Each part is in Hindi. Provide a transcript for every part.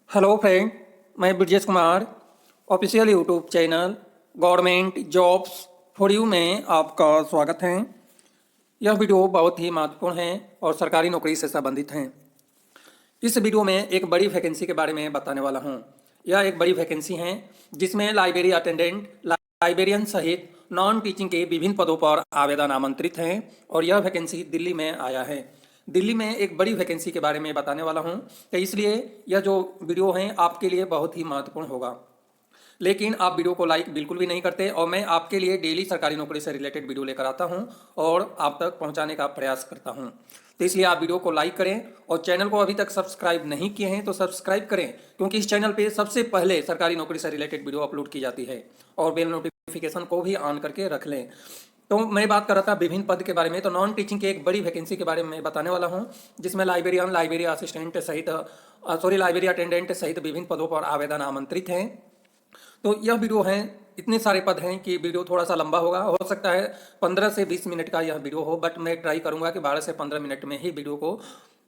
हेलो फ्रेंड, मैं Brajesh Kumar official YouTube channel government jobs for you में आपका स्वागत है। यह वीडियो बहुत ही महत्वपूर्ण है और सरकारी नौकरी से संबंधित है। इस वीडियो में एक बड़ी वैकेंसी के बारे में बताने वाला हूँ। यह एक बड़ी वैकेंसी है जिसमें लाइब्रेरी अटेंडेंट, लाइब्रेरियन सहित नॉन टीचिंग के विभिन्न पदों पर आवेदन आमंत्रित हैं और यह वैकेंसी दिल्ली में आया है। दिल्ली में एक बड़ी वैकेंसी के बारे में बताने वाला हूँ, तो इसलिए यह जो वीडियो है आपके लिए बहुत ही महत्वपूर्ण होगा। लेकिन आप वीडियो को लाइक बिल्कुल भी नहीं करते और मैं आपके लिए डेली सरकारी नौकरी से रिलेटेड वीडियो लेकर आता हूं और आप तक पहुंचाने का प्रयास करता हूं। तो इसलिए आप वीडियो को लाइक करें और चैनल को अभी तक सब्सक्राइब नहीं किए हैं तो सब्सक्राइब करें, क्योंकि इस चैनल पे सबसे पहले सरकारी नौकरी से रिलेटेड वीडियो अपलोड की जाती है। और बेल नोटिफिकेशन को भी ऑन करके रख लें। तो मैं बात कर रहा था विभिन्न पद के बारे में, तो नॉन टीचिंग की एक बड़ी वैकेंसी के बारे में बताने वाला हूं, जिसमें लाइब्रेरियन, लाइब्रेरी असिस्टेंट सहित लाइब्रेरी अटेंडेंट सहित विभिन्न पदों पर आवेदन आमंत्रित हैं। तो यह वीडियो है, इतने सारे पद हैं कि वीडियो थोड़ा सा लंबा होगा। हो सकता है 15 से 20 मिनट का यह वीडियो हो, बट मैं ट्राई करूंगा कि 12 से 15 मिनट में ही वीडियो को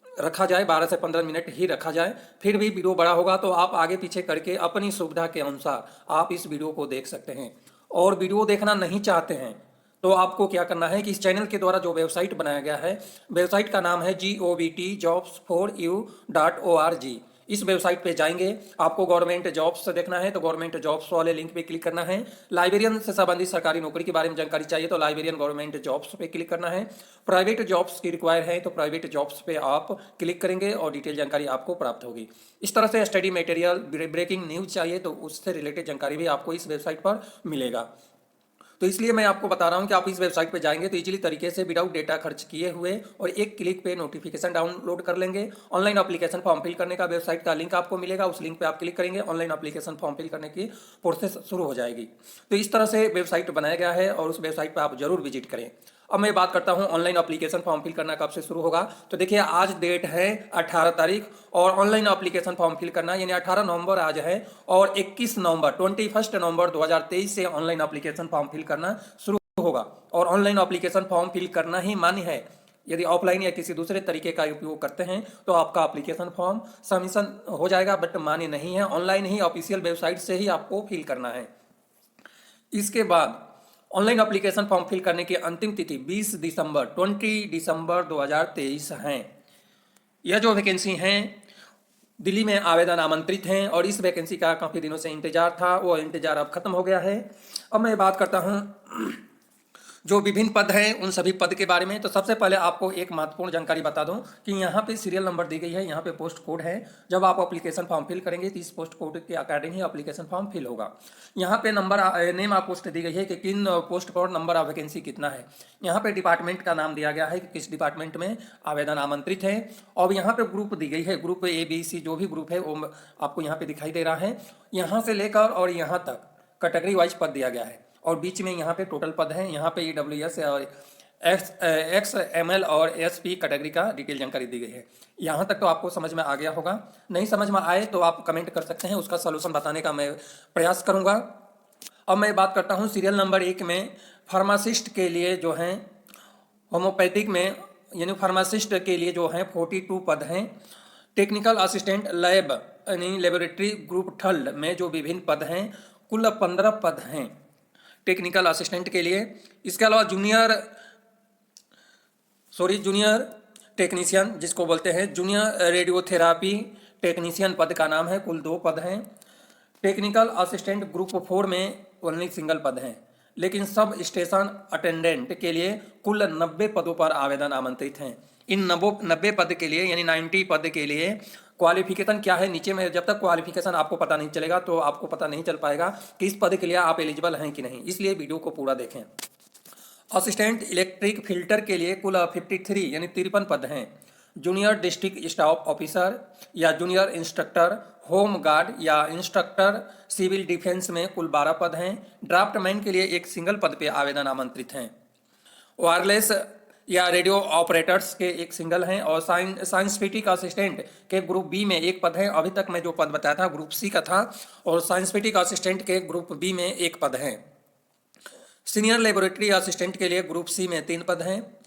रखा जाए, 12 से 15 मिनट ही रखा जाए। फिर भी वीडियो बड़ा होगा तो आप आगे पीछे करके अपनी सुविधा के अनुसार आप इस वीडियो को देख सकते हैं। और वीडियो देखना नहीं चाहते हैं तो आपको क्या करना है कि इस चैनल के द्वारा जो वेबसाइट बनाया गया है, वेबसाइट का नाम है govtjobs4u.org। इस वेबसाइट पे जाएंगे, आपको गवर्नमेंट जॉब्स देखना है तो गवर्नमेंट जॉब्स वाले लिंक पे क्लिक करना है। लाइब्रेरियन से संबंधित सरकारी नौकरी के बारे में जानकारी चाहिए तो लाइब्रेरियन गवर्नमेंट जॉब्स पे क्लिक करना है। प्राइवेट जॉब्स की रिक्वायर है तो प्राइवेट जॉब्स पे आप क्लिक करेंगे और डिटेल जानकारी आपको प्राप्त होगी। इस तरह से स्टडी मटेरियल, ब्रेकिंग न्यूज चाहिए तो उससे रिलेटेड जानकारी भी आपको इस वेबसाइट पर मिलेगा। तो इसलिए मैं आपको बता रहा हूं कि आप इस वेबसाइट पे जाएंगे तो इजीली तरीके से विदाउट डेटा खर्च किए हुए और एक क्लिक पे नोटिफिकेशन डाउनलोड कर लेंगे। ऑनलाइन एप्लीकेशन फॉर्म फिल करने का वेबसाइट का लिंक आपको मिलेगा, उस लिंक पे आप क्लिक करेंगे, ऑनलाइन एप्लीकेशन फॉर्म फिल करने की प्रोसेस शुरू हो जाएगी। तो इस तरह से वेबसाइट बनाया गया है और उस वेबसाइट पर आप जरूर विजिट करें। अब मैं बात करता हूं ऑनलाइन एप्लीकेशन फॉर्म फिल करना कब से शुरू होगा। तो देखिए, आज डेट है 18 तारीख और ऑनलाइन एप्लीकेशन फॉर्म फिल करना यानी 18 नवंबर आज है और 21 नवंबर 21 नवंबर 2023 से ऑनलाइन एप्लीकेशन फॉर्म फिल करना शुरू होगा। और ऑनलाइन एप्लीकेशन फॉर्म फिल करना ही मान्य है। यदि ऑफलाइन या किसी दूसरे तरीके का उपयोग करते हैं तो आपका एप्लीकेशन फॉर्म सबमिशन हो जाएगा, बट मान्य नहीं है। ऑनलाइन ही ऑफिशियल वेबसाइट से ही आपको फिल करना है। इसके बाद ऑनलाइन एप्लीकेशन फॉर्म फिल करने की अंतिम तिथि 20 दिसंबर 2023 है। यह जो वैकेंसी हैं दिल्ली में आवेदन आमंत्रित हैं और इस वैकेंसी का काफ़ी दिनों से इंतजार था, वो इंतजार अब खत्म हो गया है। अब मैं बात करता हूँ जो विभिन्न पद हैं उन सभी पद के बारे में। तो सबसे पहले आपको एक महत्वपूर्ण जानकारी बता दूं कि यहाँ पे सीरियल नंबर दी गई है, यहाँ पे पोस्ट कोड है। जब आप एप्लीकेशन फॉर्म फिल करेंगे तो इस पोस्ट कोड के अकॉर्डिंग ही एप्लीकेशन फॉर्म फिल होगा। यहाँ पे नंबर नेम ऑफ पोस्ट दी गई है कि किन पोस्ट पर नंबर ऑफ वैकेंसी कितना है। यहाँ पे डिपार्टमेंट का नाम दिया गया है कि किस डिपार्टमेंट में आवेदन आमंत्रित है। और यहाँ पे ग्रुप दी गई है, ग्रुप ABC जो भी ग्रुप है वो आपको यहाँ पे दिखाई दे रहा है। यहाँ से लेकर और यहाँ तक कैटेगरी वाइज पद दिया गया है और बीच में यहाँ पे टोटल पद हैं। यहाँ पे EWS और XML और SP कैटेगरी का डिटेल जानकारी दी गई है। यहाँ तक तो आपको समझ में आ गया होगा। नहीं समझ में आए तो आप कमेंट कर सकते हैं, उसका सलूशन बताने का मैं प्रयास करूँगा। अब मैं बात करता हूँ सीरियल नंबर 1 में फार्मासिस्ट के लिए जो हैं, होम्योपैथिक में यानी फार्मासिस्ट के लिए जो हैं 42 पद हैं। टेक्निकल असिस्टेंट लैब यानी लेबोरेटरी ग्रुप थर्ड में जो विभिन्न पद हैं कुल 15 पद हैं टेक्निकल असिस्टेंट के लिए। इसके अलावा जूनियर टेक्नीशियन जिसको बोलते हैं जूनियर रेडियोथेरापी टेक्नीशियन पद का नाम है, कुल 2 पद हैं। टेक्निकल असिस्टेंट ग्रुप 4 में ओनली सिंगल पद हैं। लेकिन सब स्टेशन अटेंडेंट के लिए कुल 90 पदों पर आवेदन आमंत्रित हैं। इन 90 पद के लिए यानी 90 पद के लिए क्वालिफिकेशन क्या है नीचे में, जब तक क्वालिफिकेशन आपको पता नहीं चलेगा तो आपको पता नहीं चल पाएगा कि इस पद के लिए आप एलिजिबल हैं कि नहीं, इसलिए वीडियो को पूरा देखें। असिस्टेंट इलेक्ट्रिक फिल्टर के लिए कुल 53 यानी 53 पद हैं। जूनियर डिस्ट्रिक्ट स्टाफ ऑफिसर या जूनियर इंस्ट्रक्टर होम गार्ड या इंस्ट्रक्टर सिविल डिफेंस में कुल 12 पद हैं। ड्राफ्टमैन के लिए एक सिंगल पद पे आवेदन आमंत्रित हैं। वायरलेस या रेडियो ऑपरेटर्स के एक सिंगल हैं और साइंटिफिक असिस्टेंट के ग्रुप B में एक पद है। अभी तक मैं जो पद बताया था ग्रुप C का था और साइंटिफिक असिस्टेंट के ग्रुप B में एक पद है। सीनियर लेबोरेटरी असिस्टेंट के लिए ग्रुप C में 3 पद हैं।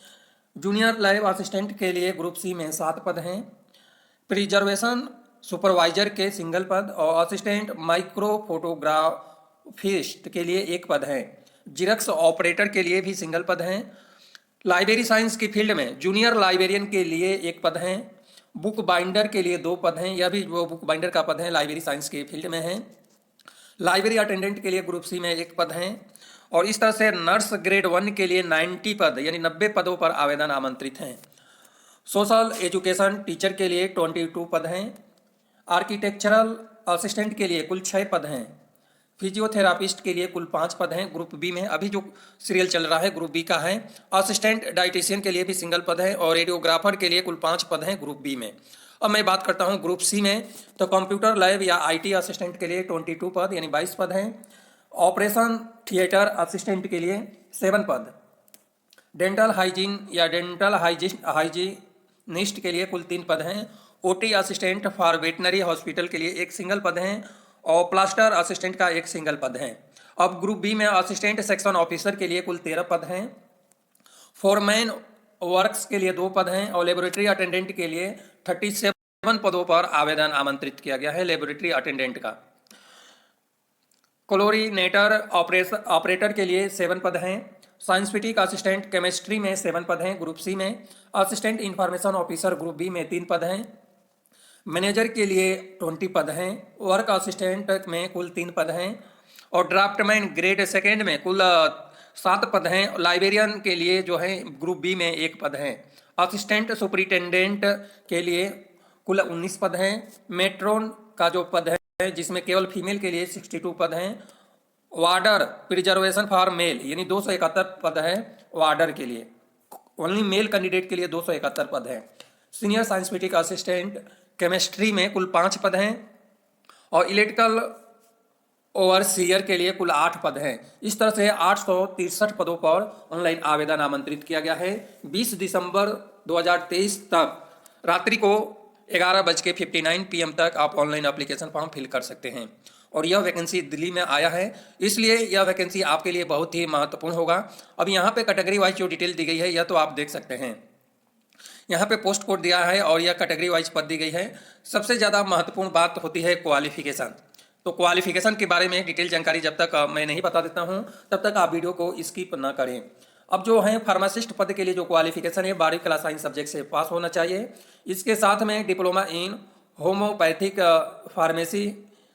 जूनियर लैब असिस्टेंट के लिए ग्रुप C में 7 पद हैं। प्रिजर्वेशन सुपरवाइजर के सिंगल पद और असिस्टेंट माइक्रो फोटोग्राफिस्ट के लिए एक पद है। जिरक्स ऑपरेटर के लिए भी सिंगल पद हैं। लाइब्रेरी साइंस की फील्ड में जूनियर लाइब्रेरियन के लिए एक पद है। बुक बाइंडर के लिए 2 पद हैं, यह भी वो बुक बाइंडर का पद है लाइब्रेरी साइंस के फील्ड में है। लाइब्रेरी अटेंडेंट के लिए ग्रुप सी में एक पद हैं। और इस तरह से नर्स ग्रेड 1 के लिए 90 पद यानी 90 पदों पर आवेदन आमंत्रित हैं। सोशल एजुकेशन टीचर के लिए 22 पद हैं। आर्किटेक्चरल असिस्टेंट के लिए कुल 6 पद हैं। फिजियोथेरापिस्ट के लिए कुल 5 पद हैं ग्रुप बी में। अभी जो सीरियल चल रहा है ग्रुप बी का है। असिस्टेंट डाइटिशियन के लिए भी सिंगल पद है और रेडियोग्राफर के लिए कुल 5 पद हैं ग्रुप बी में। अब मैं बात करता हूं ग्रुप सी में, तो कंप्यूटर लैब या आईटी असिस्टेंट के लिए 22 पद यानी 22 पद हैं। ऑपरेशन थिएटर असिस्टेंट के लिए 7 पद। डेंटल हाइजीन या डेंटल हाइजीनिस्ट के लिए कुल 3 पद हैं। OT assistant for veterinary hospital के लिए एक सिंगल पद हैं और प्लास्टर असिस्टेंट का एक सिंगल पद है। अब ग्रुप बी में असिस्टेंट सेक्शन ऑफिसर के लिए कुल 13 पद हैं। फोरमैन वर्क्स के लिए 2 पद हैं और लेबोरेटरी अटेंडेंट के लिए 37 पदों पर आवेदन आमंत्रित किया गया है लेबोरेटरी अटेंडेंट का। क्लोरीनेटर ऑपरेटर के लिए 7 पद हैं। साइंटिफिक असिस्टेंट केमिस्ट्री में 7 पद हैं ग्रुप सी में। Assistant information officer group B में 3 पद हैं। मैनेजर के लिए 20 पद हैं। वर्क असिस्टेंट में कुल 3 पद हैं और ड्राफ्टमैन ग्रेड 2 में कुल 7 पद हैं। लाइब्रेरियन के लिए जो है ग्रुप बी में 1 पद है। असिस्टेंट सुपरिटेंडेंट के लिए कुल 19 पद हैं। मेट्रोन का जो पद है जिसमें केवल फीमेल के लिए 62 पद हैं। वार्डर प्रिजर्वेशन फॉर मेल यानी 271 पद है वार्डर के लिए। ओनली मेल कैंडिडेट के लिए 271 पद है। सीनियर साइंटिफिक असिस्टेंट केमिस्ट्री में कुल 5 पद हैं और इलेक्ट्रिकल ओवरसीयर के लिए कुल 8 पद हैं। इस तरह से 863 पदों पर ऑनलाइन आवेदन आमंत्रित किया गया है। 20 दिसंबर 2023 तक रात्रि को 11:59 PM तक आप ऑनलाइन एप्लीकेशन फॉर्म फिल कर सकते हैं। और यह वैकेंसी दिल्ली में आया है, इसलिए यह वैकेंसी आपके लिए बहुत ही महत्वपूर्ण होगा। अब यहाँ पे कैटेगरी वाइज जो डिटेल दी गई है यह तो आप देख सकते हैं। यहाँ पे पोस्ट कोड दिया है और यह कैटेगरी वाइज पद दी गई है। सबसे ज़्यादा महत्वपूर्ण बात होती है क्वालिफिकेशन। तो क्वालिफिकेशन के बारे में डिटेल जानकारी जब तक मैं नहीं बता देता हूँ तब तक आप वीडियो को स्किप ना करें। अब जो है फार्मासिस्ट पद के लिए जो क्वालिफिकेशन है 12वीं क्लास साइंस सब्जेक्ट से पास होना चाहिए। इसके साथ में diploma in homeopathic pharmacy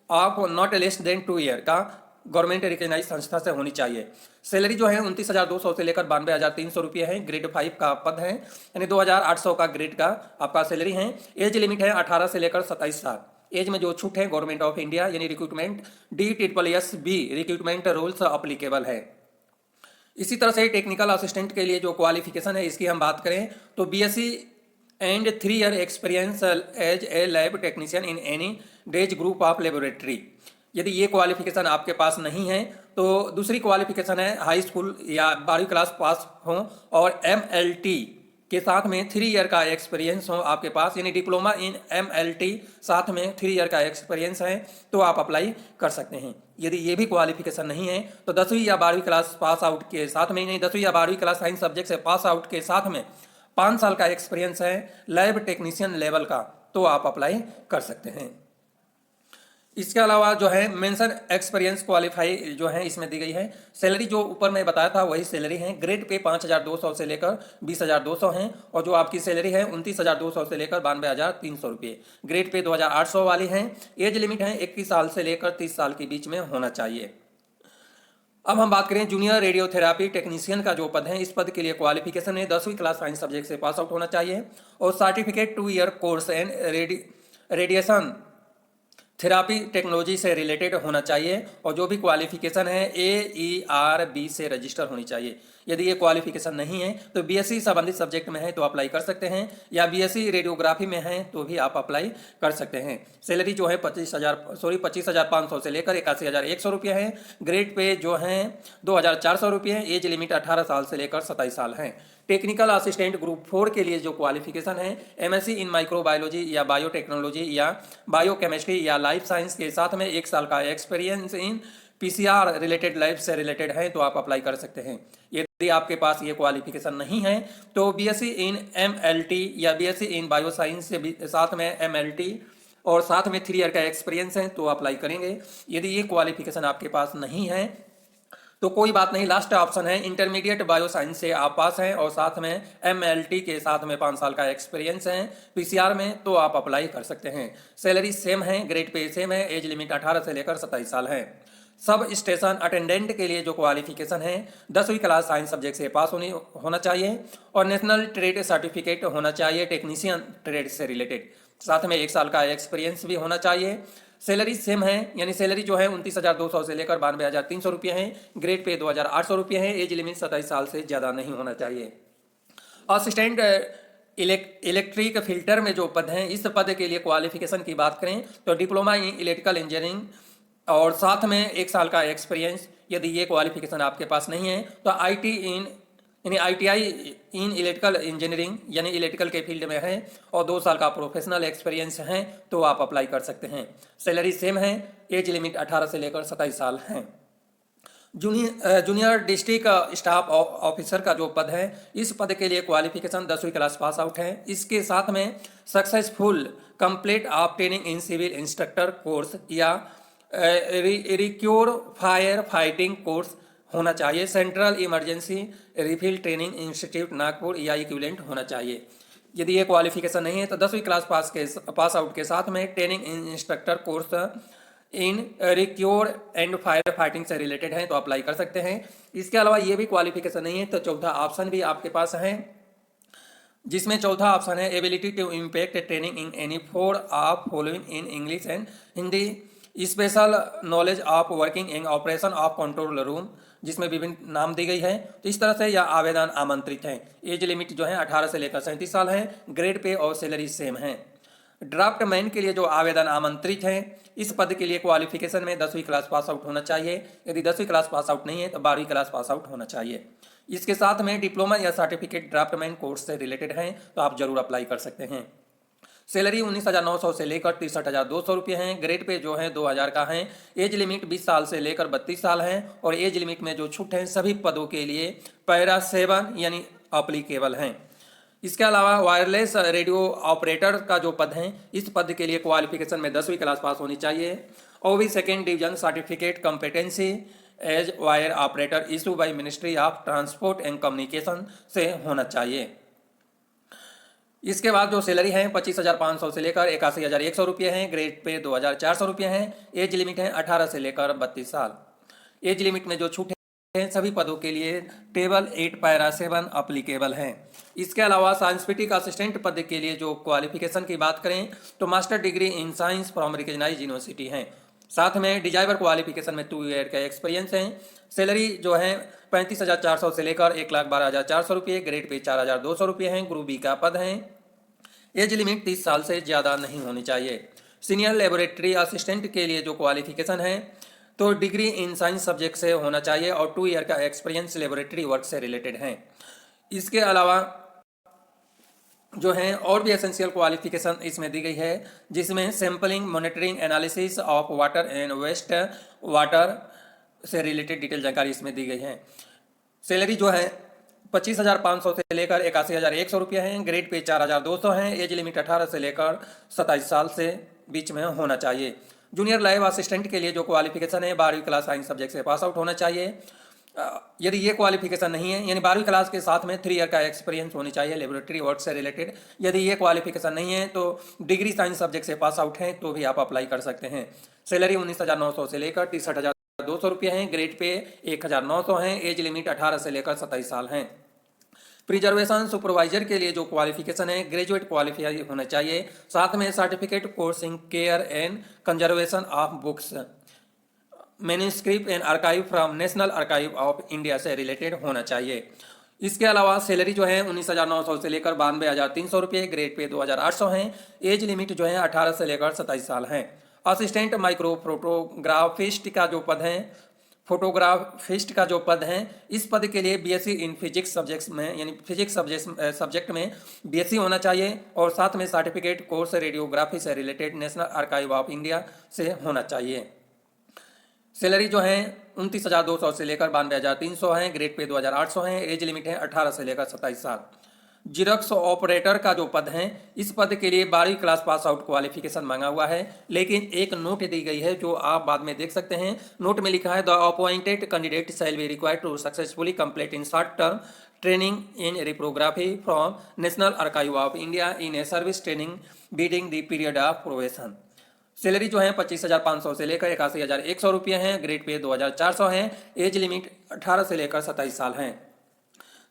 of not less than 2 year का गवर्नमेंट रिकग्नाइज संस्था से होनी चाहिए। सैलरी जो है 29,200 से लेकर 92,300 रुपये है। ग्रेड 5 का पद है यानी 2,800 का ग्रेड का आपका सैलरी है। एज लिमिट है 18 से लेकर 27 साल। एज में जो छूट है गवर्नमेंट ऑफ इंडिया यानी recruitment DSSB recruitment rules applicable है। इसी तरह से टेक्निकल असिस्टेंट के लिए जो क्वालिफिकेशन है इसकी हम बात करें तो BSc and 3 year experience as a lab technician in any days group of laboratory. यदि ये क्वालिफिकेशन आपके पास नहीं है तो दूसरी क्वालिफिकेशन है हाई स्कूल या 12वीं क्लास पास हो और MLT के साथ में 3 ईयर का एक्सपीरियंस हो आपके पास यानी डिप्लोमा इन MLT साथ में 3 ईयर का एक्सपीरियंस है तो आप अप्लाई कर सकते हैं। यदि ये भी क्वालिफिकेशन नहीं है तो 10वीं या 12वीं क्लास पास आउट के साथ में नहीं 10वीं या 12वीं क्लास साइंस सब्जेक्ट से पास आउट के साथ में 5 साल का एक्सपीरियंस है लैब टेक्नीशियन लेवल का तो आप अप्लाई कर सकते हैं। इसके अलावा जो है मेंशन एक्सपीरियंस क्वालिफाई जो है इसमें दी गई है। सैलरी जो ऊपर मैं बताया था वही सैलरी है। ग्रेड पे 5,200 से लेकर 20,200 हैं और जो आपकी सैलरी है 29,200 से लेकर 92,300 रुपये। ग्रेड पे 2,800 वाली हैं। एज लिमिट है 21 साल से लेकर 30 साल के बीच में होना चाहिए। अब हम बात करें जूनियर रेडियोथेरापी टेक्नीशियन का जो पद है इस पद के लिए क्वालिफिकेशन है 10वीं क्लास साइंस सब्जेक्ट से पास आउट होना चाहिए और certificate 2 year course and radiation therapy technology से रिलेटेड होना चाहिए और जो भी क्वालिफिकेशन है AERB से रजिस्टर होनी चाहिए। यदि ये क्वालिफिकेशन नहीं है तो BSc संबंधित सब्जेक्ट में है तो अप्लाई कर सकते हैं या BSc रेडियोग्राफी में है तो भी आप अप्लाई कर सकते हैं। सैलरी जो है 25,500 से लेकर 81,100 रुपये है। ग्रेड पे जो है 2,400 रुपये। एज लिमिट 18 साल से लेकर 27 साल है। टेक्निकल असिस्टेंट ग्रुप 4 के लिए जो क्वालिफिकेशन है MSc इन माइक्रोबायोलॉजी या बायोटेक्नोलॉजी या बायोकेमिस्ट्री या लाइफ साइंस के साथ में 1 साल का experience in PCR related lab से रिलेटेड है तो आप अप्लाई कर सकते हैं। यदि आपके पास ये क्वालिफिकेशन नहीं है तो BSc इन MLT या BSc इन बायो साइंस से साथ में MLT और साथ में 3 ईयर का एक्सपीरियंस है तो अप्लाई करेंगे। यदि ये क्वालिफिकेशन आपके पास नहीं है तो कोई बात नहीं, लास्ट ऑप्शन है इंटरमीडिएट बायो साइंस से आप पास हैं और साथ में MLT के साथ में 5 साल का एक्सपीरियंस है PCR में, तो आप अप्लाई कर सकते हैं। सैलरी सेम है, ग्रेड पे सेम है, एज लिमिट 18 से लेकर 27 साल है। सब स्टेशन अटेंडेंट के लिए जो क्वालिफिकेशन है 10वीं क्लास साइंस सब्जेक्ट से पास होना चाहिए और नेशनल ट्रेड सर्टिफिकेट होना चाहिए टेक्नीशियन ट्रेड से रिलेटेड। साथ में 1 साल का एक्सपीरियंस भी होना चाहिए। सैलरी सेम है, यानी सैलरी जो है 29,200 से लेकर 92,300 रुपये है। ग्रेड पे 2,800 रुपये है। एज लिमिट 27 साल से ज़्यादा नहीं होना चाहिए। असिस्टेंट इलेक्ट्रिक फिल्टर में जो पद हैं, इस पद के लिए क्वालिफिकेशन की बात करें तो डिप्लोमा इन इलेक्ट्रिकल इंजीनियरिंग और साथ में 1 साल का एक्सपीरियंस। यदि ये क्वालिफिकेशन आपके पास नहीं है तो ITI इन इलेक्ट्रिकल इंजीनियरिंग यानी इलेक्ट्रिकल के फील्ड में है और 2 साल का प्रोफेशनल एक्सपीरियंस है तो आप अप्लाई कर सकते हैं। सैलरी सेम है, एज लिमिट 18 से लेकर 27 साल है। जूनियर डिस्ट्रिक्ट स्टाफ ऑफिसर का जो पद है, इस पद के लिए क्वालिफिकेशन 10वीं क्लास पास आउट है। इसके साथ में successful complete of training in civil instructor course या रिक्योर फायर फाइटिंग कोर्स होना चाहिए। Central emergency relief training institute Nagpur या इक्विवेलेंट होना चाहिए। यदि ये क्वालिफिकेशन नहीं है तो 10वीं क्लास पास आउट के साथ में ट्रेनिंग इंस्ट्रक्टर कोर्स इन रिक्योर एंड फायर फाइटिंग से रिलेटेड है तो अप्लाई कर सकते हैं। इसके अलावा ये भी क्वालिफिकेशन नहीं है तो चौथा ऑप्शन भी आपके पास है, जिसमें चौथा ऑप्शन है ability to impact training in any 4 of following in English and Hindi, special knowledge of working in operation of control room, जिसमें विभिन्न नाम दी गई है। तो इस तरह से यह आवेदन आमंत्रित है। एज लिमिट जो है 18 से लेकर 37 साल है। ग्रेड पे और सैलरी सेम है। ड्राफ्ट मैन के लिए जो आवेदन आमंत्रित है, इस पद के लिए क्वालिफिकेशन में 10वीं क्लास पास आउट होना चाहिए। यदि 10वीं क्लास पास आउट नहीं है तो 12वीं क्लास पास आउट होना चाहिए। इसके साथ में डिप्लोमा या सर्टिफिकेट ड्राफ्टमैन कोर्स से रिलेटेड हैं तो आप जरूर अप्लाई कर सकते हैं। सैलरी 19,900 से लेकर 63,200 रुपये हैं। ग्रेड पे जो है 2,000 का है। एज लिमिट 20 साल से लेकर 32 साल है और एज लिमिट में जो छूट है सभी पदों के लिए पैरा 7 यानी अप्लीकेबल हैं। इसके अलावा वायरलेस रेडियो ऑपरेटर का जो पद है, इस पद के लिए क्वालिफिकेशन में 10वीं क्लास पास होनी चाहिए और भी 2nd division certificate competency as wire operator issue by ministry of transport and communication से होना चाहिए। इसके बाद जो सैलरी है 25,500 से लेकर 81,100 रुपये हैं। ग्रेड पे 2,400 रुपये हैं। एज लिमिट है 18 से लेकर 32 साल। एज लिमिट में जो छूट है सभी पदों के लिए टेबल 8 पैरा 7 अप्लीकेबल हैं। इसके अलावा सांस्कृतिक असिस्टेंट पद के लिए जो क्वालिफिकेशन की बात करें तो master degree in science from recognize university है। साथ में डिजाइवर क्वालिफिकेशन में 2 ईयर का एक्सपीरियंस है। सैलरी जो है 35,400 से लेकर 1,12,400 रुपये। ग्रेड पे 4,200 रुपये हैं। ग्रुप बी का पद है। एज लिमिट 30 साल से ज़्यादा नहीं होनी चाहिए। सीनियर लेबोरेटरी असिस्टेंट के लिए जो क्वालिफिकेशन है तो डिग्री इन साइंस सब्जेक्ट से होना चाहिए और 2 ईयर का एक्सपीरियंस लेबोरेटरी वर्क से रिलेटेड है। इसके अलावा जो है और भी एसेंशियल क्वालिफिकेशन इसमें दी गई है, जिसमें sampling monitoring analysis of water and waste water से रिलेटेड डिटेल जानकारी इसमें दी गई है। सैलरी जो है 25,500 से लेकर 81,100 रुपये हैं। ग्रेड पे 4,200 हैं। एज लिमिट 18 से लेकर 27 साल से बीच में होना चाहिए। जूनियर लैब असिस्टेंट के लिए जो क्वालिफिकेशन है 12वीं क्लास साइंस सब्जेक्ट से पास आउट होना चाहिए। यदि ये क्वालिफिकेशन नहीं है यानी 12वीं क्लास के साथ में 3 ईयर का एक्सपीरियंस होनी चाहिए लेबोरेटरी वर्क से रिलेटेड। यदि ये क्वालिफिकेशन नहीं है तो डिग्री साइंस सब्जेक्ट से पास आउट है तो भी आप अप्लाई कर सकते हैं। सैलरी 19,900 से लेकर 63,200 रुपये हैं। ग्रेड पे 1,900 हैं। एज लिमिट 18 से लेकर 27 साल हैं। प्रिजर्वेशन सुपरवाइजर के लिए जो क्वालिफिकेशन है ग्रेजुएट क्वालिफाई होना चाहिए। साथ में certificate course in care and conservation of books manuscript and archive from National Archive of India से रिलेटेड होना चाहिए। इसके अलावा सैलरी जो है 19,900 से लेकर 92,300 रुपये। ग्रेड पे 2,800 हैं। एज लिमिट जो है 18 से लेकर 27 साल हैं। असिस्टेंट माइक्रो फोटोग्राफिस्ट का जो पद है फोटोग्राफिस्ट का जो पद है, इस पद के लिए बीएससी इन फिजिक्स सब्जेक्ट्स में यानी फिजिक्स सब्जेक्ट में बीएससी होना चाहिए और साथ में सर्टिफिकेट कोर्स रेडियोग्राफी से related national Archive of India से होना चाहिए। सैलरी जो है 29,200 से लेकर 92,300 है। ग्रेड पे 2,800 है। एज लिमिट है 18 से लेकर 27 साल। जिरोक्स ऑपरेटर का जो पद है, इस पद के लिए 12वीं क्लास पास आउट क्वालिफिकेशन मांगा हुआ है। लेकिन एक नोट दी गई है जो आप बाद में देख सकते हैं। नोट में लिखा है the appointed candidate shall be required to successfully complete in short term training in reprography from National Archive of India in a service training बीडिंग the period of probation. Salary जो है 25,500 से लेकर 81,100 रुपये हैं। ग्रेड पे 2,400 है। एज लिमिट 18 से लेकर 27 साल है।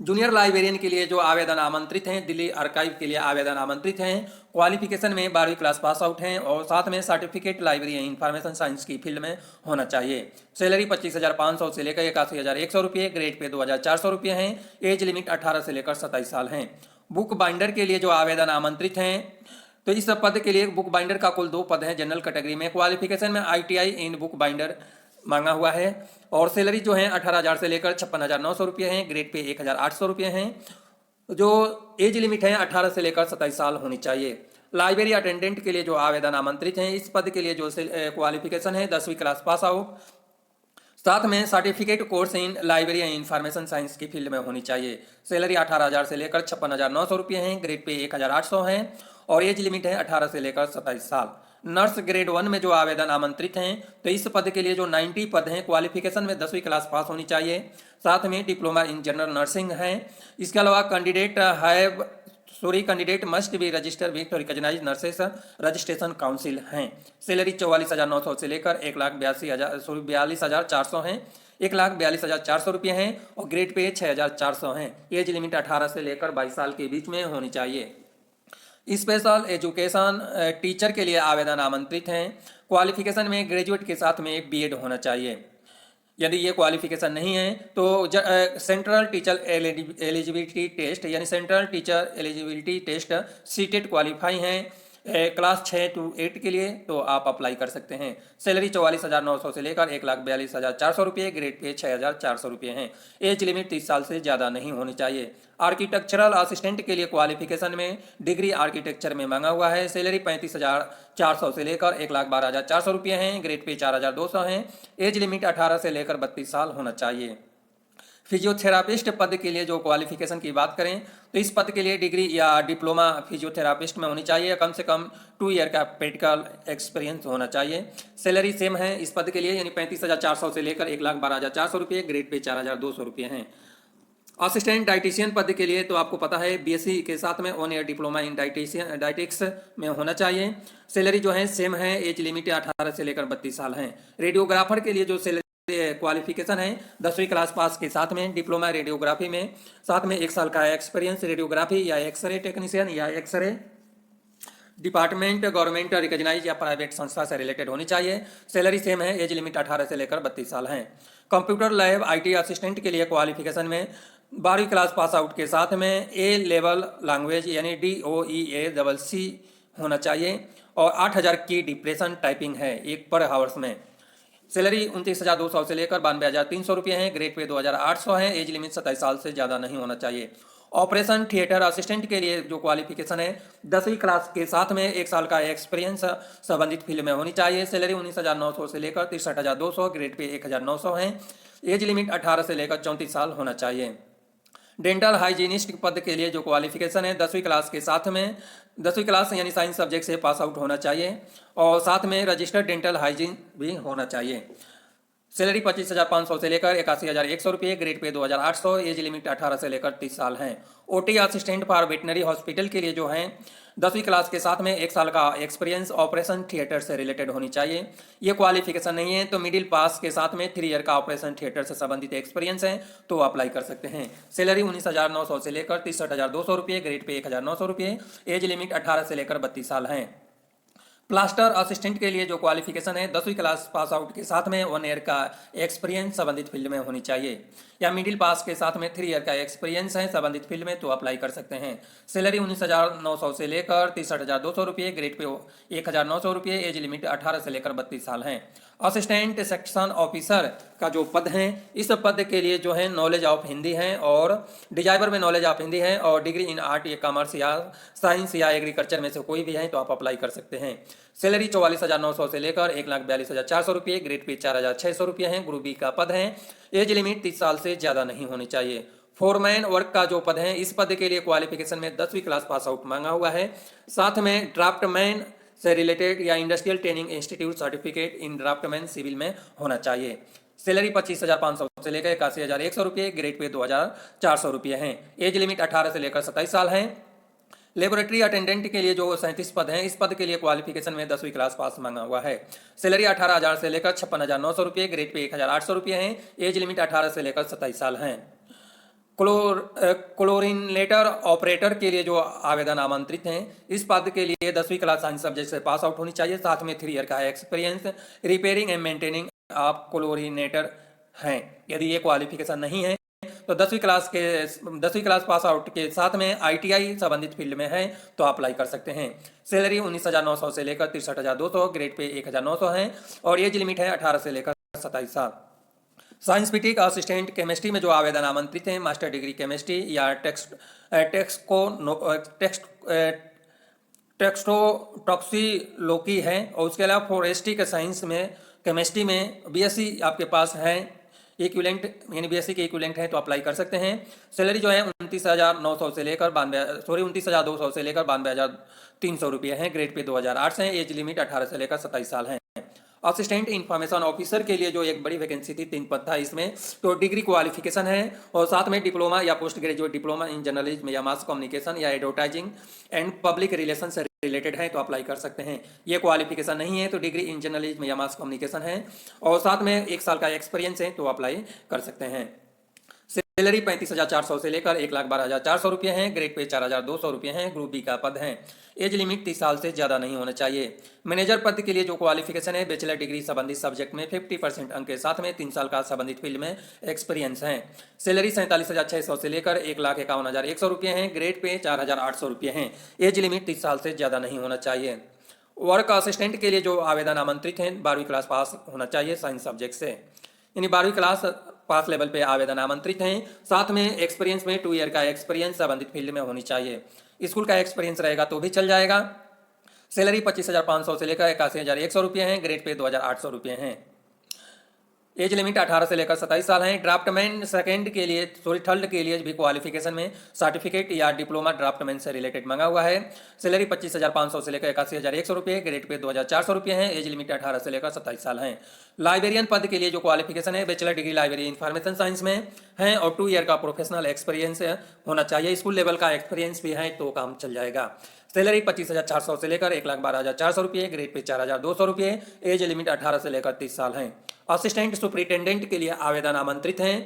जूनियर लाइब्रेरियन के लिए जो आवेदन आमंत्रित हैं, दिल्ली आर्काइव के लिए आवेदन आमंत्रित हैं। क्वालिफिकेशन में 12वीं क्लास पास आउट हैं और साथ में सर्टिफिकेट लाइब्रेरी इंफॉर्मेशन साइंस की फील्ड में होना चाहिए। सैलरी 25,500 से लेकर 81,100 रुपये। ग्रेड पे 2,400 रुपये हैं। एज लिमिट 18 से लेकर 27 साल हैं। बुक बाइंडर के लिए जो आवेदन आमंत्रित हैं, तो इस पद के लिए बुक बाइंडर का कुल 2 पद हैं जनरल कैटेगरी में। क्वालिफिकेशन में ITI इन बुक बाइंडर मांगा हुआ है और सैलरी जो है 18,000 से लेकर 56,900 रुपये हैं। ग्रेड पे 1,800 रुपये हैं। जो एज लिमिट है 18 से लेकर 27 साल होनी चाहिए। लाइब्रेरी अटेंडेंट के लिए जो आवेदन आमंत्रित हैं, इस पद के लिए जो क्वालिफिकेशन है 10वीं क्लास पास आउट, साथ में certificate course in library and information science की फील्ड में होनी चाहिए। सैलरी 18,000 से लेकर 56,900 रुपये हैं। ग्रेड पे 1,800 है और एज लिमिट है 18 से लेकर 27 साल। नर्स ग्रेड 1 में जो आवेदन आमंत्रित हैं, तो इस पद के लिए जो 90 पद हैं, क्वालिफिकेशन में 10वीं क्लास पास होनी चाहिए। साथ में डिप्लोमा इन जनरल नर्सिंग है। इसके अलावा candidate must be register with recognized nurses registration council हैं। सैलरी 44,900 से लेकर 1,42,400 हैं। 1,42,400 रुपये हैं और ग्रेड पे 6,400 हैं। एज लिमिट 18 से लेकर 22 साल के बीच में होनी चाहिए। स्पेशल एजुकेशन टीचर के लिए आवेदन आमंत्रित हैं। क्वालिफिकेशन में ग्रेजुएट के साथ में एक BEd होना चाहिए। यदि ये क्वालिफिकेशन नहीं है तो सेंट्रल टीचर एलिजिबिलिटी टेस्ट यानी central teacher eligibility test CTET qualify हैं क्लास 6 to 8 के लिए, तो आप अप्लाई कर सकते हैं। सैलरी 44,900 से लेकर 1,42,400 रुपये। ग्रेड पे 6,400 रुपये हैं। एज लिमिट 30 साल से ज़्यादा नहीं होनी चाहिए। आर्किटेक्चरल असिस्टेंट के लिए क्वालिफिकेशन में डिग्री आर्किटेक्चर में मांगा हुआ है। सैलरी 35,400 से लेकर 1,12,400 रुपये हैं। ग्रेड पे 4,200 हैं। एज लिमिट 18 से लेकर 32 साल होना चाहिए। फिजियोथेरापिस्ट पद के लिए जो क्वालिफिकेशन की बात करें, तो इस पद के लिए डिग्री या डिप्लोमा फिजियोथेरापिस्ट में होनी चाहिए। कम से कम 2 ईयर का प्रैक्टिकल एक्सपीरियंस होना चाहिए। सैलरी सेम है इस पद के लिए यानी 35,400 से लेकर 1,12,400 रुपये। ग्रेड पे 4,200 रुपये हैं। असिस्टेंट डाइटिशियन पद के लिए तो आपको पता है BSc के साथ में 1 ईयर डिप्लोमा इन डाइटिक्स में होना चाहिए। सैलरी जो है सेम है। एज लिमिट 18 से लेकर 32 साल हैं। रेडियोग्राफर के लिए जो सैलरी क्वालिफिकेशन है 10वीं क्लास पास के साथ में डिप्लोमा रेडियोग्राफी में, साथ में 1 साल का एक्सपीरियंस रेडियोग्राफी या एक्सरे टेक्नीशियन या एक्सरे डिपार्टमेंट गवर्नमेंट रिकॉग्नाइज या प्राइवेट संस्था से रिलेटेड होनी चाहिए। सैलरी सेम है। एज लिमिट 18 से लेकर 32 साल हैं। कंप्यूटर लैब IT असिस्टेंट के लिए क्वालिफिकेशन में 12वीं क्लास पास आउट के साथ में A लेवल लैंग्वेज यानी DOEACC होना चाहिए और 8,000 की डिप्रेशन टाइपिंग है एक पर हावर्स में। सैलरी 29,200 से लेकर 92,300 रुपये हैं। ग्रेड पे 2,800 है। एज लिमिट 27 साल से ज़्यादा नहीं होना चाहिए। ऑपरेशन थिएटर असिस्टेंट के लिए जो क्वालिफिकेशन है 10वीं क्लास के साथ में 1 साल का एक्सपीरियंस संबंधित फील्ड में होनी चाहिए। सैलरी 19,900 से लेकर 63,200। ग्रेड पे 1,900 है। एज लिमिट 18 से लेकर 34 साल होना चाहिए। डेंटल हाइजीनिस्ट पद के लिए जो क्वालिफिकेशन है 10वीं क्लास के साथ में 10वीं क्लास यानी साइंस सब्जेक्ट से पास आउट होना चाहिए और साथ में रजिस्टर्ड डेंटल हाइजीन भी होना चाहिए। सैलरी 25,500 से लेकर 81,100 रुपये। Grade pay 2,800। एज लिमिट 18 से लेकर 30 साल हैं। OT assistant for veterinary hospital के लिए जो हैं 10वीं क्लास के साथ में 1 साल का एक्सपीरियंस ऑपरेशन थिएटर से रिलेटेड होनी चाहिए। ये क्वालिफिकेशन नहीं है तो मिडिल पास के साथ में 3 ईयर का ऑपरेशन थिएटर से संबंधित एक्सपीरियंस है तो अप्लाई कर सकते हैं। सैलरी 19,900 से लेकर 63,200 रुपये। ग्रेड पे 1,900 रुपये। एज लिमिट 18 से लेकर 32 साल हैं। प्लास्टर असिस्टेंट के लिए जो क्वालिफिकेशन है 10वीं क्लास पास आउट के साथ में 1 ईयर का एक्सपीरियंस संबंधित फील्ड में होनी चाहिए या मिडिल पास के साथ में 3 ईयर का एक्सपीरियंस है संबंधित फील्ड में तो अप्लाई कर सकते हैं। सैलरी 19,900 से लेकर 63,200 रुपये। ग्रेड पे 1,900 रुपये। एज लिमिट 18 से लेकर 32 साल हैं। असिस्टेंट सेक्शन ऑफिसर का जो पद है इस पद के लिए जो है नॉलेज ऑफ हिंदी है और डिजाइवर में नॉलेज ऑफ हिंदी है और डिग्री इन आर्ट या कॉमर्स या साइंस या एग्रीकल्चर में से कोई भी है तो आप अप्लाई कर सकते हैं। सैलरी 44,900 से लेकर 1,42,400 रुपये। ग्रेड पे 4,600 रुपये हैं। ग्रुप B का पद है। एज लिमिट 30 साल से ज़्यादा नहीं होनी चाहिए। फोरमैन वर्क का जो पद है, इस पद के लिए क्वालिफिकेशन में 10वीं क्लास पास आउट मांगा हुआ है। साथ में ड्राफ्टमैन से रिलेटेड या industrial training institute certificate in draftman civil में होना चाहिए। सैलरी 25,500 से लेकर 81,100 रुपये, ग्रेड पे 2,400 रुपये हैं। एज लिमिट 18 से लेकर 27 साल है। लेबोरेटरी अटेंडेंट के लिए जो 37 पद हैं, इस पद के लिए क्वालिफिकेशन में 10वीं क्लास पास मांगा हुआ है। सैलरी 18,000 से लेकर 56,900 रुपये, ग्रेड पे 1,800 रुपये हैं। एज लिमिट 18 से लेकर 27 साल हैं। क्लोरिनेटर ऑपरेटर के लिए जो आवेदन आमंत्रित हैं, इस पद के लिए 10वीं क्लास साइंस सब्जेक्ट से पास आउट होनी चाहिए। साथ में 3 ईयर का एक्सपीरियंस रिपेयरिंग एंड मेंटेनिंग आप क्लोरिनेटर हैं। यदि ये क्वालिफिकेशन नहीं है तो 10वीं क्लास पास आउट के साथ में ITI संबंधित फील्ड में है तो अप्लाई कर सकते हैं। सैलरी 19,900 से लेकर 63,200, ग्रेड पे 1,900 है और एज लिमिट है 18 से लेकर 27 साल। साइंस पीटी का असिस्टेंट केमिस्ट्री में जो आवेदन आमंत्रित हैं, मास्टर डिग्री केमिस्ट्री या टॉक्सिकोलॉजी है और उसके अलावा फॉरेस्ट्री के साइंस में केमिस्ट्री में BSc आपके पास है, इक्विवेलेंट यानी BSc के इक्विवेलेंट है तो अप्लाई कर सकते हैं। सैलरी जो है 29,200 से लेकर 92,300 रुपये है, ग्रेड पे 2,008 है। एज लिमिट 18 से लेकर 27 साल है। असिस्टेंट इंफॉर्मेशन ऑफिसर के लिए जो एक बड़ी वैकेंसी थी, 3 पद था इसमें, तो डिग्री क्वालिफिकेशन है और साथ में डिप्लोमा या post graduate diploma in journalism या मास कम्युनिकेशन या एडवर्टाइजिंग एंड पब्लिक रिलेशन से रिलेटेड है तो अप्लाई कर सकते हैं। ये क्वालिफिकेशन नहीं है तो डिग्री इन जर्नलिज्म या मास कम्युनिकेशन है और साथ में 1 साल का एक्सपीरियंस है तो अप्लाई कर सकते हैं। सैलरी 35,400 से लेकर 1,12,400 रुपये हैं, ग्रेड पे 4,200 रुपये हैं। ग्रुप बी का पद है। एज लिमिट 30 साल से ज़्यादा नहीं होना चाहिए। मैनेजर पद के लिए जो क्वालिफिकेशन है, बैचलर डिग्री संबंधित सब्जेक्ट में 50% अंक के साथ में 3 साल का संबंधित फील्ड में एक्सपीरियंस है। सैलरी 47,600 से लेकर 1,51,100 रुपये हैं, ग्रेड पे 4,800 रुपये हैं। एज लिमिट 30 साल से ज़्यादा नहीं होना चाहिए। वर्क असिस्टेंट के लिए जो आवेदन आमंत्रित हैं, 12वीं क्लास पास होना चाहिए साइंस सब्जेक्ट से, यानी 12वीं क्लास पास लेवल पे आवेदन आमंत्रित हैं। साथ में एक्सपीरियंस में 2 ईयर का एक्सपीरियंस संबंधित फील्ड में होनी चाहिए। स्कूल का एक्सपीरियंस रहेगा तो भी चल जाएगा। सैलरी 25,500 से लेकर 81,100 रुपये हैं, ग्रेड पे 2,800 रुपये हैं। एज लिमिट 18 से लेकर 27 साल है। ड्राफ्टमैन थर्ड के लिए भी क्वालिफिकेशन में सर्टिफिकेट या डिप्लोमा ड्राफ्टमैन से रिलेटेड मांगा हुआ है। सैलरी 25,500 से लेकर 81,100 रुपये, ग्रेड पे 2,400 रुपये हैं। एज लिमिट 18 से लेकर 27 साल है। लाइब्रेरियन पद के लिए जो क्वालिफिकेशन है, bachelor degree library information science में है और 2 ईयर का प्रोफेशनल एक्सपीरियंस होना चाहिए। स्कूल लेवल का एक्सपीरियंस भी है तो काम चल जाएगा। सैलरी 25,400 से लेकर 1,12,400 रुपये, ग्रेड पे 4,200 रुपये। एज लिमिट 18 से लेकर 30 साल है। असिस्टेंट सुपरिटेंडेंट के लिए आवेदन आमंत्रित हैं।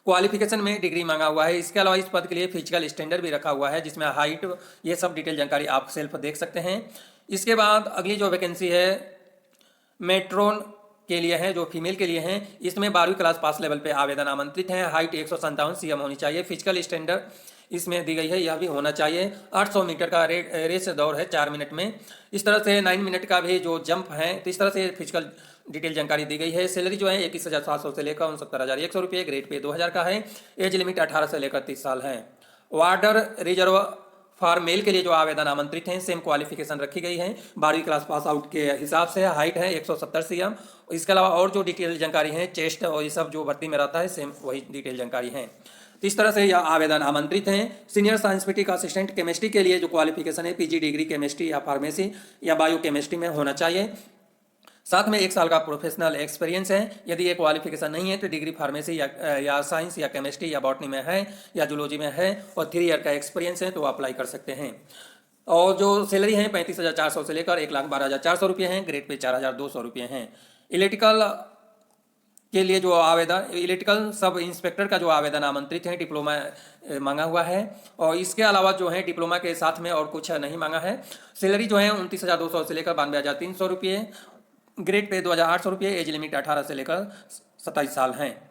क्वालिफिकेशन में डिग्री मांगा हुआ है। इसके अलावा इस पद के लिए फिजिकल स्टैंडर्ड भी रखा हुआ है, जिसमें हाइट, ये सब डिटेल जानकारी आप सेल्फ देख सकते हैं। इसके बाद अगली जो वैकेंसी है मेट्रोन के लिए है, जो फीमेल के लिए है। इसमें 12वीं क्लास पास लेवल पे आवेदन आमंत्रित हैं। हाइट 157 cm होनी चाहिए। फिजिकल स्टैंडर्ड इसमें दी गई है, यह भी होना चाहिए। 800 मीटर का रेस दौड़ है 4 मिनट में। इस तरह से 9 मिनट का भी जो जंप है, तो इस तरह से फिजिकल डिटेल जानकारी दी गई है। सैलरी जो है 21,700 से लेकर 69,100 रुपये, ग्रेड पे 2,000 का है। एज लिमिट 18 से लेकर 30 साल है। वार्डर रिजर्व फॉर मेल के लिए जो आवेदन आमंत्रित हैं, सेम क्वालिफिकेशन रखी गई है। 12वीं क्लास पास आउट के हिसाब से हाइट है 170 cm। इसके अलावा और जो डिटेल जानकारी है, चेस्ट और ये सब जो भर्ती में रहता है, सेम वही डिटेल जानकारी है। तो इस तरह से यह आवेदन आमंत्रित हैं। सीनियर साइंस पीटी का असिस्टेंट केमिस्ट्री के लिए जो क्वालिफिकेशन है, PG डिग्री केमिस्ट्री या फार्मेसी या बायो केमिस्ट्री में होना चाहिए। साथ में 1 साल का प्रोफेशनल एक्सपीरियंस है। यदि ये क्वालिफिकेशन नहीं है तो डिग्री फार्मेसी या साइंस या केमिस्ट्री या बॉटनी में है या जूलॉजी में है और 3 ईयर का एक्सपीरियंस है तो अप्लाई कर सकते हैं। और जो सैलरी है 35,400 से लेकर 1,12,400 रुपये हैं, ग्रेड पे 4,200 रुपये हैं। इलेक्ट्रिकल के लिए जो आवेदन, इलेक्ट्रिकल सब इंस्पेक्टर का जो आवेदन आमंत्रित है, डिप्लोमा मांगा हुआ है और इसके अलावा जो है डिप्लोमा के साथ में और कुछ नहीं मांगा है। सैलरी जो है 29,200 से लेकर 92,300 रुपये, ग्रेड पे 2,800 रुपये। एज लिमिट 18 से लेकर 27 साल हैं।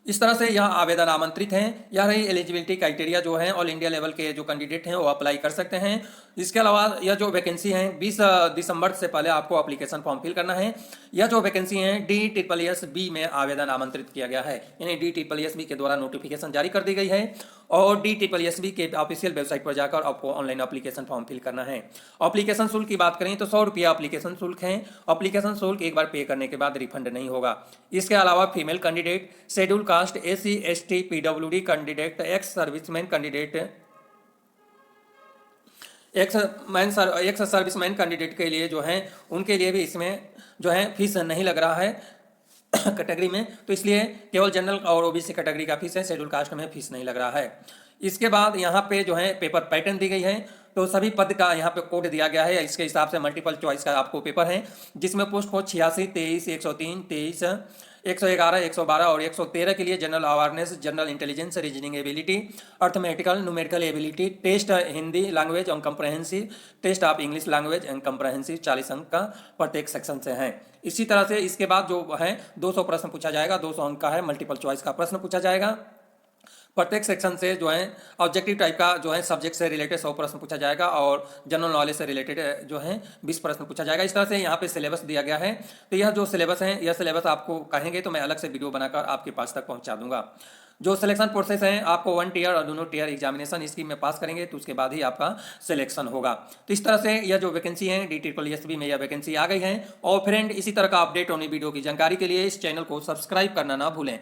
इस तरह से यह आवेदन आमंत्रित हैं। यह रही एलिजिबिलिटी क्राइटेरिया जो है, ऑल इंडिया लेवल के जो कैंडिडेट हैं वो अप्लाई कर सकते हैं। इसके अलावा यह जो वैकेंसी है 20 दिसंबर से पहले आपको एप्लीकेशन फॉर्म फिल करना है। यह जो वैकेंसी है DSSB में आवेदन आमंत्रित किया गया है, यानी DSSB के द्वारा नोटिफिकेशन जारी कर दी गई है। और DSSB के ऑफिशियल वेबसाइट पर जाकर आपको ऑनलाइन एप्लीकेशन फॉर्म फिल करना है। एप्लीकेशन शुल्क की बात करें तो 100 रुपया एप्लीकेशन शुल्क है। एप्लीकेशन शुल्क एक बार पे करने के बाद रिफंड नहीं होगा। इसके अलावा female candidate, schedule caste, SC ST PWD candidate, ex serviceman candidate, ex serviceman candidate के लिए जो है उनके लिए भी इसमें जो है फीस नहीं लग रहा है कैटेगरी में, तो इसलिए केवल जनरल और OBC कैटेगरी का फीस है, शेड्यूल कास्ट में फीस नहीं लग रहा है। इसके बाद यहाँ पे जो है पेपर पैटर्न दी गई है, तो सभी पद का यहाँ पे कोड दिया गया है। इसके हिसाब से मल्टीपल चॉइस का आपको पेपर है, जिसमें पोस्ट को 86, 23, 103, 23, 111, 112 और 113 के लिए general awareness, general intelligence, reasoning ability, arithmetical, numerical ability, test Hindi language and comprehensive, test of English language and comprehensive 40 अंक का प्रत्येक सेक्शन से है। इसी तरह से इसके बाद जो है 200 प्रश्न पूछा जाएगा, 200 अंक का है, मल्टीपल चॉइस का प्रश्न पूछा जाएगा। प्रत्येक सेक्शन से जो है ऑब्जेक्टिव टाइप का जो है सब्जेक्ट से रिलेटेड 100 प्रश्न पूछा जाएगा और जनरल नॉलेज से रिलेटेड जो है 20 प्रश्न पूछा जाएगा। इस तरह से यहाँ पे सिलेबस दिया गया है। तो यह जो सिलेबस है, यह सिलेबस आपको कहेंगे तो मैं अलग से वीडियो बनाकर आपके पास तक पहुँचा दूंगा। जो सिलेक्शन प्रोसेस है, आपको 1 टीयर और दोनों टीयर एग्जामिनेशन इसकी में पास करेंगे तो उसके बाद ही आपका सिलेक्शन होगा। तो इस तरह से यह जो वैकेंसी है DSSB में यह वैकेंसी आ गई है। और फ्रेंड, इसी तरह का अपडेट होने वीडियो की जानकारी के लिए इस चैनल को सब्सक्राइब करना ना भूलें।